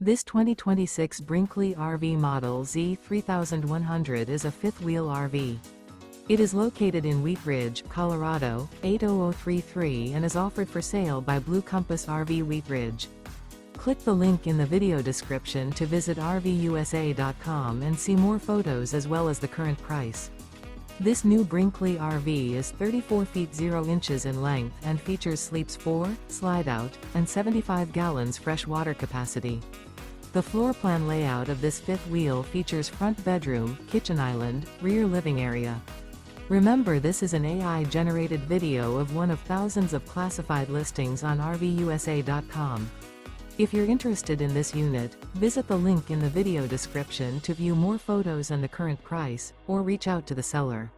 This 2026 Brinkley RV Model Z 3100 is a fifth-wheel RV. It is located in Wheat Ridge, Colorado, 80033 and is offered for sale by Blue Compass RV Wheat Ridge. Click the link in the video description to visit RVUSA.com and see more photos as well as the current price. This new Brinkley RV is 34 feet 0 inches in length and features sleeps 4, slide-out, and 75 gallons fresh water capacity. The floor plan layout of this fifth wheel features front bedroom, kitchen island, rear living area. Remember, this is an AI-generated video of one of thousands of classified listings on RVUSA.com. If you're interested in this unit, visit the link in the video description to view more photos and the current price, or reach out to the seller.